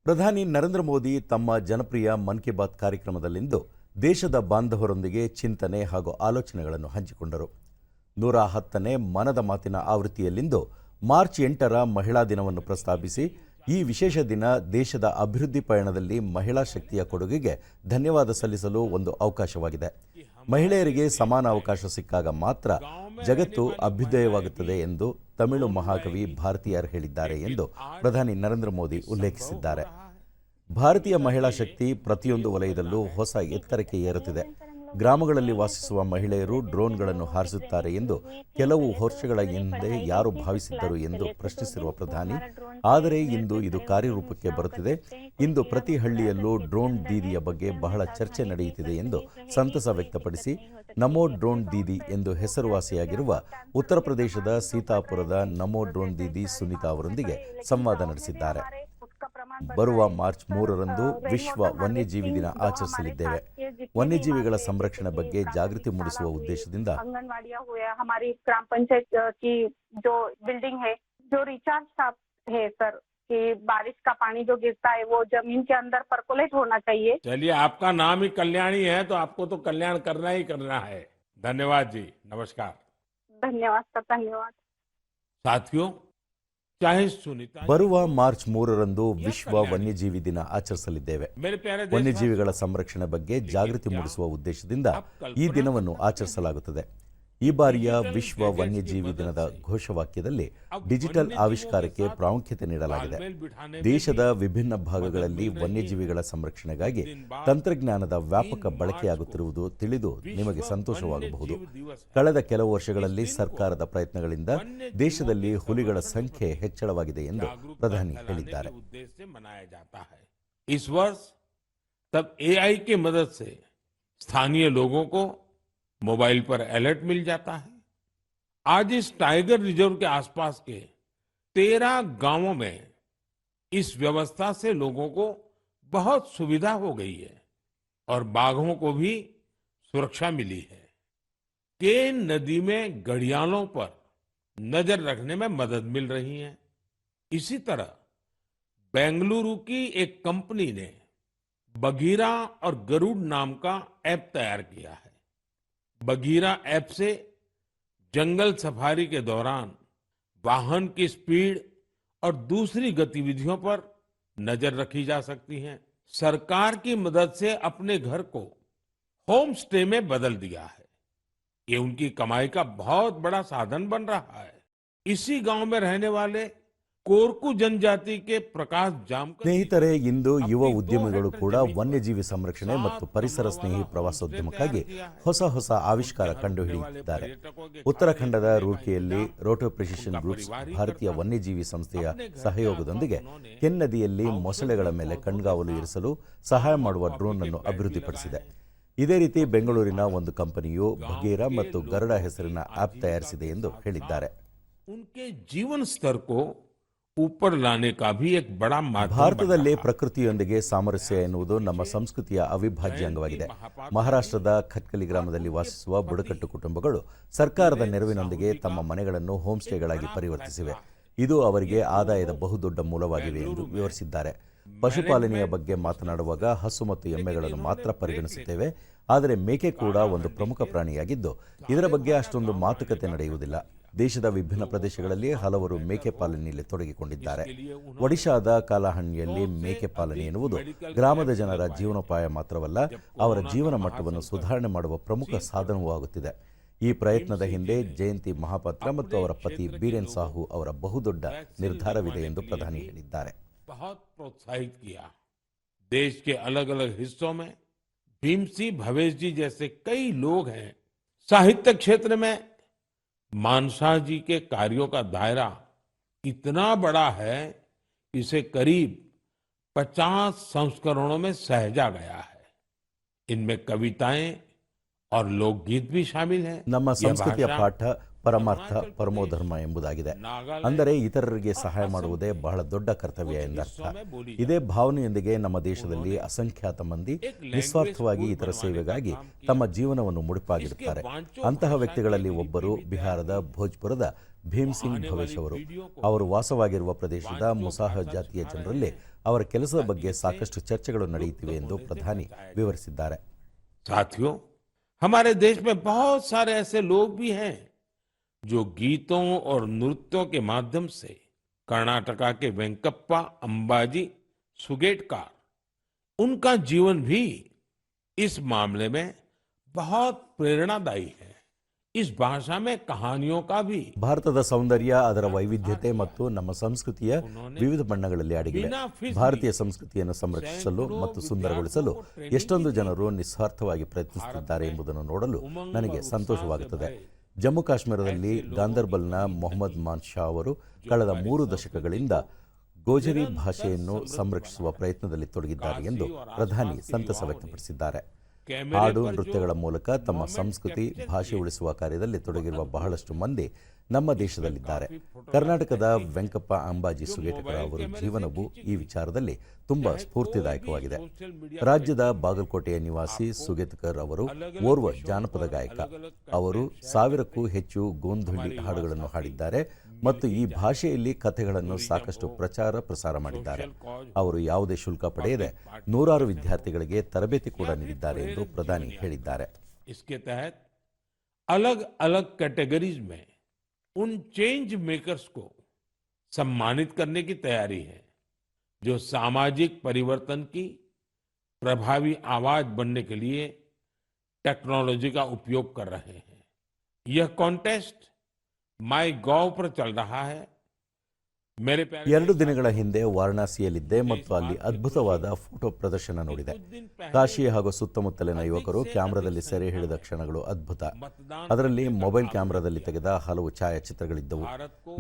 ಪ್ರಧಾನಿ ನರೇಂದ್ರ ಮೋದಿ ತಮ್ಮ ಜನಪ್ರಿಯ ಮನ್ ಕಿ ಬಾತ್ ಕಾರ್ಯಕ್ರಮದಲ್ಲಿಂದು ದೇಶದ ಬಾಂಧವರೊಂದಿಗೆ ಚಿಂತನೆ ಹಾಗೂ ಆಲೋಚನೆಗಳನ್ನು ಹಂಚಿಕೊಂಡರು. 110ನೇ ಮನದ ಮಾತಿನ ಆವೃತ್ತಿಯಲ್ಲಿಂದು ಮಾರ್ಚ್ 8ರ ಮಹಿಳಾ ದಿನವನ್ನು ಪ್ರಸ್ತಾಪಿಸಿ, ಈ ವಿಶೇಷ ದಿನ ದೇಶದ ಅಭಿವೃದ್ಧಿ ಪಯಣದಲ್ಲಿ ಮಹಿಳಾ ಶಕ್ತಿಯ ಕೊಡುಗೆಗೆ ಧನ್ಯವಾದ ಸಲ್ಲಿಸಲು ಒಂದು ಅವಕಾಶವಾಗಿದೆ. ಮಹಿಳೆಯರಿಗೆ ಸಮಾನ ಅವಕಾಶ ಸಿಕ್ಕಾಗ ಮಾತ್ರ ಜಗತ್ತು ಅಭ್ಯುದಯವಾಗುತ್ತದೆ ಎಂದು ತಮಿಳು ಮಹಾಕವಿ ಭಾರತೀಯರ್ ಹೇಳಿದ್ದಾರೆ ಎಂದು ಪ್ರಧಾನಿ ನರೇಂದ್ರ ಮೋದಿ ಉಲ್ಲೇಖಿಸಿದ್ದಾರೆ. ಭಾರತೀಯ ಮಹಿಳಾ ಶಕ್ತಿ ಪ್ರತಿಯೊಂದು ವಲಯದಲ್ಲೂ ಹೊಸ ಎತ್ತರಕ್ಕೆ ಏರುತ್ತಿದೆ. ಗ್ರಾಮಗಳಲ್ಲಿ ವಾಸಿಸುವ ಮಹಿಳೆಯರು ಡ್ರೋನ್ಗಳನ್ನು ಹಾರಿಸುತ್ತಾರೆ ಎಂದು ಕೆಲವು ವರ್ಷಗಳ ಹಿಂದೆ ಯಾರು ಭಾವಿಸಿದ್ದರು ಎಂದು ಪ್ರಶ್ನಿಸಿರುವ ಪ್ರಧಾನಿ, ಆದರೆ ಇಂದು ಇದು ಕಾರ್ಯರೂಪಕ್ಕೆ ಬರುತ್ತಿದೆ. ಇಂದು ಪ್ರತಿ ಹಳ್ಳಿಯಲ್ಲೂ ಡ್ರೋನ್ ದೀದಿಯ ಬಗ್ಗೆ ಬಹಳ ಚರ್ಚೆ ನಡೆಯುತ್ತಿದೆ ಎಂದು ಸಂತಸ ವ್ಯಕ್ತಪಡಿಸಿ, ನಮೋ ಡ್ರೋನ್ ದೀದಿ ಎಂದು ಹೆಸರುವಾಸಿಯಾಗಿರುವ ಉತ್ತರ ಪ್ರದೇಶದ ಸೀತಾಪುರದ ನಮೋ ಡ್ರೋನ್ ದೀದಿ ಸುನೀತಾ ಅವರೊಂದಿಗೆ ಸಂವಾದ ನಡೆಸಿದ್ದಾರೆ. ಬರುವ ಮಾರ್ಚ್ 3ರಂದು ವಿಶ್ವ ವನ್ಯಜೀವಿ ದಿನ ಆಚರಿಸಲಿದ್ದೇವೆ. ವನ್ಯಜೀವಿಗಳ ಸಂರಕ್ಷಣೆ ಬಗ್ಗೆ ಜಾಗೃತಿ ಮೂಡಿಸುವ ಉದ್ದೇಶದಿಂದ हमारी ग्राम पंचायत की जो बिल्डिंग है, जो रिचार्ज है सर, कि बारिश का पानी जो गिरता है वो जमीन के अंदर परकोलेट होना चाहिए. चलिए, आपका नाम ही कल्याणी है तो आपको तो कल्याण करना ही करना है. धन्यवाद जी, नमस्कार. धन्यवाद सर, धन्यवाद. साथियों, चाहे सुनीता ಬರುವ ಮಾರ್ಚ್ 3ರಂದು ವಿಶ್ವ ವನ್ಯಜೀವಿ ದಿನ ಆಚರಿಸಲಿದ್ದೇವೆ. ವನ್ಯಜೀವಿಗಳ ಸಂರಕ್ಷಣೆ ಬಗ್ಗೆ ಜಾಗೃತಿ ಮೂಡಿಸುವ ಉದ್ದೇಶದಿಂದ ಈ ದಿನವನ್ನು ಆಚರಿಸಲಾಗುತ್ತದೆ. ಈ ಬಾರಿಯ ವಿಶ್ವ ವನ್ಯಜೀವಿ ದಿನದ ಘೋಷವಾಕ್ಯದಲ್ಲಿ ಡಿಜಿಟಲ್ ಆವಿಷ್ಕಾರಕ್ಕೆ ಪ್ರಾಮುಖ್ಯತೆ ನೀಡಲಾಗಿದೆ. ದೇಶದ ವಿಭಿನ್ನ ಭಾಗಗಳಲ್ಲಿ ವನ್ಯಜೀವಿಗಳ ಸಂರಕ್ಷಣೆಗಾಗಿ ತಂತ್ರಜ್ಞಾನದ ವ್ಯಾಪಕ ಬಳಕೆಯಾಗುತ್ತಿರುವುದು ತಿಳಿದು ನಿಮಗೆ ಸಂತೋಷವಾಗಬಹುದು. ಕಳೆದ ಕೆಲವು ವರ್ಷಗಳಲ್ಲಿ ಸರ್ಕಾರದ ಪ್ರಯತ್ನಗಳಿಂದ ದೇಶದಲ್ಲಿ ಹುಲಿಗಳ ಸಂಖ್ಯೆ ಹೆಚ್ಚಳವಾಗಿದೆ ಎಂದು ಪ್ರಧಾನಿ ಹೇಳಿದ್ದಾರೆ. इस वर्ष तब एआई की मदद से स्थानीय लोगों को मोबाइल पर अलर्ट मिल जाता है. आज इस टाइगर रिजर्व के आसपास के 13 गांवों में इस व्यवस्था से लोगों को बहुत सुविधा हो गई है और बाघों को भी सुरक्षा मिली है. केन नदी में घड़ियालों पर नजर रखने में मदद मिल रही है. इसी तरह बेंगलुरु की एक कंपनी ने बघीरा और गरुड़ नाम का ऐप तैयार किया है. बघीरा ऐप से जंगल सफारी के दौरान वाहन की स्पीड और दूसरी गतिविधियों पर नजर रखी जा सकती है. सरकार की मदद से अपने घर को होम स्टे में बदल दिया है. ये उनकी कमाई का बहुत बड़ा साधन बन रहा है. इसी गांव में रहने वाले कोरकू जनजाति के प्रकाश जामकर ಸ್ನೇಹಿತರೆ, ಇಂದು ಯುವ ಉದ್ಯಮಿಗಳು ಕೂಡ ವನ್ಯಜೀವಿ ಸಂರಕ್ಷಣೆ ಮತ್ತು ಪರಿಸರ ಸ್ನೇಹಿ ಪ್ರವಾಸೋದ್ಯಮಕ್ಕಾಗಿ ಹೊಸ ಆವಿಷ್ಕಾರ ಕಂಡುಹಿಡಿಯುತ್ತಿದ್ದಾರೆ. ಉತ್ತರಾಖಂಡದ ರೂರ್ಕಿಯಲ್ಲಿ ರೋಟೋ ಪ್ರಿಸಿಷನ್ ಗ್ರೂಪ್ಸ್ ಭಾರತೀಯ ವನ್ಯಜೀವಿ ಸಂಸ್ಥೆಯ ಸಹಯೋಗದೊಂದಿಗೆ ಕೆನ್ ನದಿಯಲ್ಲಿ ಮೊಸಳೆಗಳ ಮೇಲೆ ಕಣ್ಗಾವಲು ಇರಿಸಲು ಸಹಾಯ ಮಾಡುವ ಡ್ರೋನ್ ಅನ್ನು ಅಭಿವೃದ್ಧಿಪಡಿಸಿದೆ. ಇದೇ ರೀತಿ ಬೆಂಗಳೂರಿನ ಒಂದು ಕಂಪನಿಯು ಬಗೀರಾ ಮತ್ತು ಗರುಡ ಹೆಸರಿನ ಆಪ್ ತಯಾರಿಸಿದೆ ಎಂದು ಹೇಳಿದ್ದಾರೆ. उनके जीवन स्तर को ऊपर लाने का भी एक बड़ा माध्यम ಭಾರತದಲ್ಲಿ ಪ್ರಕೃತಿಯೊಂದಿಗೆ ಸಾಮರಸ್ಯ ಎನ್ನುವುದು ನಮ್ಮ ಸಂಸ್ಕೃತಿಯ ಅವಿಭಾಜ್ಯ ಅಂಗವಾಗಿದೆ. ಮಹಾರಾಷ್ಟ್ರದ ಖಟ್ಕಲಿ ಗ್ರಾಮದಲ್ಲಿ ವಾಸಿಸುವ ಬುಡಕಟ್ಟು ಕುಟುಂಬಗಳು ಸರ್ಕಾರದ ನೆರವಿನೊಂದಿಗೆ ತಮ್ಮ ಮನೆಗಳನ್ನು ಹೋಮ್ ಸ್ಟೇಗಳಾಗಿ ಪರಿವರ್ತಿಸಿವೆ. ಇದು ಅವರಿಗೆ ಆದಾಯದ ಬಹುದೊಡ್ಡ ಮೂಲವಾಗಿವೆ ಎಂದು ವಿವರಿಸಿದ್ದಾರೆ. ಪಶುಪಾಲನೆಯ ಬಗ್ಗೆ ಮಾತನಾಡುವಾಗ ಹಸು ಮತ್ತು ಎಮ್ಮೆಗಳನ್ನು ಮಾತ್ರ ಪರಿಗಣಿಸುತ್ತೇವೆ, ಆದರೆ ಮೇಕೆ ಕೂಡ ಒಂದು ಪ್ರಮುಖ ಪ್ರಾಣಿಯಾಗಿದ್ದು ಇದರ ಬಗ್ಗೆ ಅಷ್ಟೊಂದು ಮಾತುಕತೆ ನಡೆಯುವುದಿಲ್ಲ. ದೇಶದ ವಿಭಿನ್ನ ಪ್ರದೇಶಗಳಲ್ಲಿ ಹಲವರು ಮೇಕೆ ಪಾಲನೆಯಲ್ಲಿ ತೊಡಗಿಕೊಂಡಿದ್ದಾರೆ. ಒಡಿಶಾದ ಕಾಲಹಣ್ಣಿಯಲ್ಲಿ ಮೇಕೆ ಪಾಲನೆ ಎನ್ನುವುದು ಗ್ರಾಮದ ಜನರ ಜೀವನೋಪಾಯ ಮಾತ್ರವಲ್ಲ, ಅವರ ಜೀವನ ಮಟ್ಟವನ್ನು ಸುಧಾರಣೆ ಮಾಡುವ ಪ್ರಮುಖ ಸಾಧನವೂ ಆಗುತ್ತಿದೆ. ಈ ಪ್ರಯತ್ನದ ಹಿಂದೆ ಜಯಂತಿ ಮಹಾಪಾತ್ರ ಮತ್ತು ಅವರ ಪತಿ ಬೀರೇನ್ ಸಾಹು ಅವರ ಬಹುದೊಡ್ಡ ನಿರ್ಧಾರವಿದೆ ಎಂದು ಪ್ರಧಾನಿ ಹೇಳಿದ್ದಾರೆ. देश के अलग अलग हिस्सों में भीमसी भवेश जी जैसे कई लोग हैं. साहित्य क्षेत्र में मानसा जी के कार्यों का दायरा इतना बड़ा है कि इसे करीब 50 संस्करणों में सहेजा गया है. इनमें कविताएं और लोकगीत भी शामिल हैं. ನಮ್ಮ ಸಂಸ್ಕೃತಿಯ ಪಾಠ ಪರಮಾರ್ಥ ಪರಮೋಧರ್ಮ ಎಂಬುದಾಗಿದೆ. ಅಂದರೆ ಇತರರಿಗೆ ಸಹಾಯ ಮಾಡುವುದೇ ಬಹಳ ದೊಡ್ಡ ಕರ್ತವ್ಯ ಎಂದರ್ಥ. ಇದೇ ಭಾವನೆಯೊಂದಿಗೆ ನಮ್ಮ ದೇಶದಲ್ಲಿ ಅಸಂಖ್ಯಾತ ಮಂದಿ ನಿಸ್ವಾರ್ಥವಾಗಿ ಇತರ ಸೇವೆಗಾಗಿ ತಮ್ಮ ಜೀವನವನ್ನು ಮುಡಿಪಾಗಿಡುತ್ತಾರೆ. ಅಂತಹ ವ್ಯಕ್ತಿಗಳಲ್ಲಿ ಒಬ್ಬರು ಬಿಹಾರದ ಭೋಜ್ಪುರದ ಭೀಮ್ ಸಿಂಗ್ ಭವೇಶ್ ಅವರು ವಾಸವಾಗಿರುವ ಪ್ರದೇಶದ ಮುಸಾಹ ಜಾತಿಯ ಜನರಲ್ಲಿ ಅವರ ಕೆಲಸದ ಬಗ್ಗೆ ಸಾಕಷ್ಟು ಚರ್ಚೆಗಳು ನಡೆಯುತ್ತಿವೆ ಎಂದು ಪ್ರಧಾನಿ ವಿವರಿಸಿದ್ದಾರೆ. साथियों, हमारे देश में बहुत सारे ऐसे लोग भी हैं जो गीतों और नृत्यों के माध्यम से कर्नाटका के वेंकप्पा अंबाजी सुगेटकर, उनका जीवन भी इस मामले में बहुत प्रेरणादायी है. इस भाषा में कहानियों का भी ಭಾರತದ ಸೌಂದರ್ಯ, ಅದರ ವೈವಿಧ್ಯತೆ ಮತ್ತು ನಮ್ಮ ಸಂಸ್ಕೃತಿಯ ವಿವಿಧ ಬಣ್ಣಗಳಲ್ಲಿ ಅಡಗಿವೆ. ಭಾರತೀಯ ಸಂಸ್ಕೃತಿಯನ್ನು ಸಂರಕ್ಷಿಸಲು ಮತ್ತು ಸುಂದರಗೊಳಿಸಲು ಎಷ್ಟೊಂದು ಜನರು ನಿಸ್ವಾರ್ಥವಾಗಿ ಪ್ರಯತ್ನಿಸುತ್ತಿದ್ದಾರೆ ಎಂಬುದನ್ನು ನೋಡಲು ನನಗೆ ಸಂತೋಷವಾಗುತ್ತದೆ. ಜಮ್ಮು ಕಾಶ್ಮೀರದಲ್ಲಿ ಗಾಂದರ್ಬಲ್ನ ಮೊಹಮ್ಮದ್ ಮಾನ್ ಶಾ ಅವರು ಕಳೆದ 3 ದಶಕಗಳಿಂದ ಗೋಜರಿ ಭಾಷೆಯನ್ನು ಸಂರಕ್ಷಿಸುವ ಪ್ರಯತ್ನದಲ್ಲಿ ತೊಡಗಿದ್ದಾರೆ ಎಂದು ಪ್ರಧಾನಿ ಸಂತಸ ವ್ಯಕ್ತಪಡಿಸಿದ್ದಾರೆ. ಹಾಡು ನೃತ್ಯಗಳ ಮೂಲಕ ತಮ್ಮ ಸಂಸ್ಕೃತಿ ಭಾಷೆ ಉಳಿಸುವ ಕಾರ್ಯದಲ್ಲಿ ತೊಡಗಿರುವ ಬಹಳಷ್ಟು ಮಂದಿ ನಮ್ಮ ದೇಶದಲ್ಲಿದ್ದಾರೆ. ಕರ್ನಾಟಕದ ವೆಂಕಪ್ಪ ಅಂಬಾಜಿ ಸುಗೇಟಕರ ಅವರ ಜೀವನವು ಈ ವಿಚಾರದಲ್ಲಿ ತುಂಬಾ ಸ್ಫೂರ್ತಿದಾಯಕವಾಗಿದೆ. ರಾಜ್ಯದ ಬಾಗಲಕೋಟೆಯ ನಿವಾಸಿ ಸುಗೇತಕರ್ ಅವರು ಓರ್ವ ಜಾನಪದ ಗಾಯಕ. ಅವರು 1000ಕ್ಕೂ ಹೆಚ್ಚು ಗೋಂಧಳಿ ಹಾಡುಗಳನ್ನು ಹಾಡಿದ್ದಾರೆ ಮತ್ತು ಈ ಭಾಷೆಯಲ್ಲಿ ಕಥೆಗಳನ್ನು ಸಾಕಷ್ಟು ಪ್ರಸಾರ ಮಾಡಿದ್ದಾರೆ. ಅವರು ಯಾವುದೇ ಶುಲ್ಕ ಪಡೆಯದೆ 100 ವಿದ್ಯಾರ್ಥಿಗಳಿಗೆ ತರಬೇತಿ ಕೂಡ ನೀಡಿದ್ದಾರೆ ಎಂದು ಪ್ರಧಾನಿ ಹೇಳಿದ್ದಾರೆ. इसके तहत अलग अलग कैटेगरीज में उन चेंज मेकर्स को सम्मानित करने की तैयारी है जो सामाजिक परिवर्तन की प्रभावी आवाज बनने के लिए टेक्नोलॉजी का उपयोग कर रहे हैं. यह कॉन्टेस्ट MyGov पर चल रहा है. 2 ದಿನಗಳ ಹಿಂದೆ ವಾರಣಾಸಿಯಲ್ಲಿದ್ದೆ ಮತ್ತು ಅಲ್ಲಿ ಅದ್ಭುತವಾದ ಫೋಟೋ ಪ್ರದರ್ಶನ ನೋಡಿದೆ. ಕಾಶಿ ಹಾಗೂ ಸುತ್ತಮುತ್ತಲಿನ ಯುವಕರು ಕ್ಯಾಮೆರಾದಲ್ಲಿ ಸೆರೆ ಹಿಡಿದ ಕ್ಷಣಗಳು ಅದ್ಭುತ. ಅದರಲ್ಲಿ ಮೊಬೈಲ್ ಕ್ಯಾಮೆರಾದಲ್ಲಿ ತೆಗೆದ ಹಲವು ಛಾಯಾಚಿತ್ರಗಳಿದ್ದವು.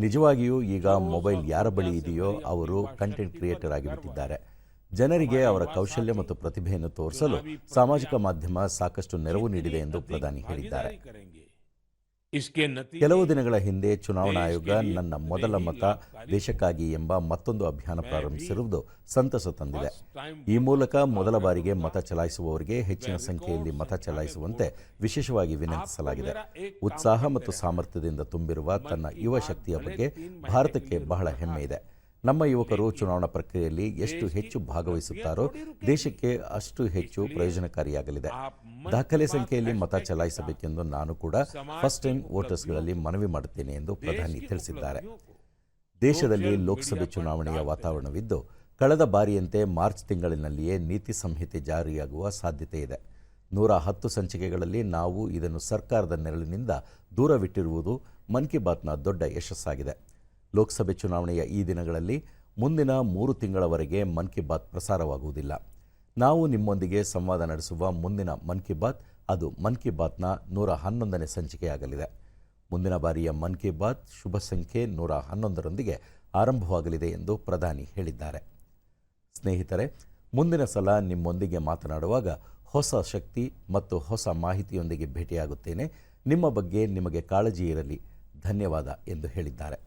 ನಿಜವಾಗಿಯೂ ಈಗ ಮೊಬೈಲ್ ಯಾರ ಬಳಿ ಇದೆಯೋ ಅವರು ಕಂಟೆಂಟ್ ಕ್ರಿಯೇಟರ್ ಆಗಿಬಿಟ್ಟಿದ್ದಾರೆ. ಜನರಿಗೆ ಅವರ ಕೌಶಲ್ಯ ಮತ್ತು ಪ್ರತಿಭೆಯನ್ನು ತೋರಿಸಲು ಸಾಮಾಜಿಕ ಮಾಧ್ಯಮ ಸಾಕಷ್ಟು ನೆರವು ನೀಡಿದೆ ಎಂದು ಪ್ರಧಾನಿ ಹೇಳಿದ್ದಾರೆ. ಕೆಲವು ದಿನಗಳ ಹಿಂದೆ ಚುನಾವಣಾ ಆಯೋಗ ನನ್ನ ಮೊದಲ ಮತ ದೇಶಕ್ಕಾಗಿ ಎಂಬ ಮತ್ತೊಂದು ಅಭಿಯಾನ ಪ್ರಾರಂಭಿಸಿರುವುದು ಸಂತಸ ತಂದಿದೆ. ಈ ಮೂಲಕ ಮೊದಲ ಬಾರಿಗೆ ಮತ ಚಲಾಯಿಸುವವರಿಗೆ ಹೆಚ್ಚಿನ ಸಂಖ್ಯೆಯಲ್ಲಿ ಮತ ಚಲಾಯಿಸುವಂತೆ ವಿಶೇಷವಾಗಿ ವಿನಂತಿಸಲಾಗಿದೆ. ಉತ್ಸಾಹ ಮತ್ತು ಸಾಮರ್ಥ್ಯದಿಂದ ತುಂಬಿರುವ ತನ್ನ ಯುವ ಶಕ್ತಿಯ ಬಗ್ಗೆ ಭಾರತಕ್ಕೆ ಬಹಳ ಹೆಮ್ಮೆ ಇದೆ. ನಮ್ಮ ಯುವಕರು ಚುನಾವಣಾ ಪ್ರಕ್ರಿಯೆಯಲ್ಲಿ ಎಷ್ಟು ಹೆಚ್ಚು ಭಾಗವಹಿಸುತ್ತಾರೋ ದೇಶಕ್ಕೆ ಅಷ್ಟು ಹೆಚ್ಚು ಪ್ರಯೋಜನಕಾರಿಯಾಗಲಿದೆ. ದಾಖಲೆ ಸಂಖ್ಯೆಯಲ್ಲಿ ಮತ ಚಲಾಯಿಸಬೇಕೆಂದು ನಾನು ಕೂಡ ಫಸ್ಟ್ ಟೈಮ್ ವೋಟರ್ಸ್ಗಳಲ್ಲಿ ಮನವಿ ಮಾಡುತ್ತೇನೆ ಎಂದು ಪ್ರಧಾನಿ ತಿಳಿಸಿದ್ದಾರೆ. ದೇಶದಲ್ಲಿ ಲೋಕಸಭೆ ಚುನಾವಣೆಯ ವಾತಾವರಣವಿದ್ದು ಕಳೆದ ಬಾರಿಯಂತೆ ಮಾರ್ಚ್ ತಿಂಗಳಿನಲ್ಲಿಯೇ ನೀತಿ ಸಂಹಿತೆ ಜಾರಿಯಾಗುವ ಸಾಧ್ಯತೆ ಇದೆ. 110 ಸಂಚಿಕೆಗಳಲ್ಲಿ ನಾವು ಇದನ್ನು ಸರ್ಕಾರದ ನೆರಳಿನಿಂದ ದೂರವಿಟ್ಟಿರುವುದು ಮನ್ ಕಿ ಬಾತ್ನ ದೊಡ್ಡ ಯಶಸ್ಸಾಗಿದೆ. ಲೋಕಸಭೆ ಚುನಾವಣೆಯ ಈ ದಿನಗಳಲ್ಲಿ ಮುಂದಿನ 3 ತಿಂಗಳವರೆಗೆ ಮನ್ ಕಿ ಬಾತ್ ಪ್ರಸಾರವಾಗುವುದಿಲ್ಲ. ನಾವು ನಿಮ್ಮೊಂದಿಗೆ ಸಂವಾದ ನಡೆಸುವ ಮುಂದಿನ ಮನ್ ಕಿ ಬಾತ್ ಅದು ಮನ್ ಕಿ ಬಾತ್ನ 111ನೇ ಸಂಚಿಕೆಯಾಗಲಿದೆ. ಮುಂದಿನ ಬಾರಿಯ ಮನ್ ಕಿ ಬಾತ್ ಶುಭ ಸಂಖ್ಯೆ 111ರೊಂದಿಗೆ ಆರಂಭವಾಗಲಿದೆ ಎಂದು ಪ್ರಧಾನಿ ಹೇಳಿದ್ದಾರೆ. ಸ್ನೇಹಿತರೆ, ಮುಂದಿನ ಸಲ ನಿಮ್ಮೊಂದಿಗೆ ಮಾತನಾಡುವಾಗ ಹೊಸ ಶಕ್ತಿ ಮತ್ತು ಹೊಸ ಮಾಹಿತಿಯೊಂದಿಗೆ ಭೇಟಿಯಾಗುತ್ತೇನೆ. ನಿಮ್ಮ ಬಗ್ಗೆ ನಿಮಗೆ ಕಾಳಜಿ ಇರಲಿ. ಧನ್ಯವಾದ ಎಂದು ಹೇಳಿದ್ದಾರೆ.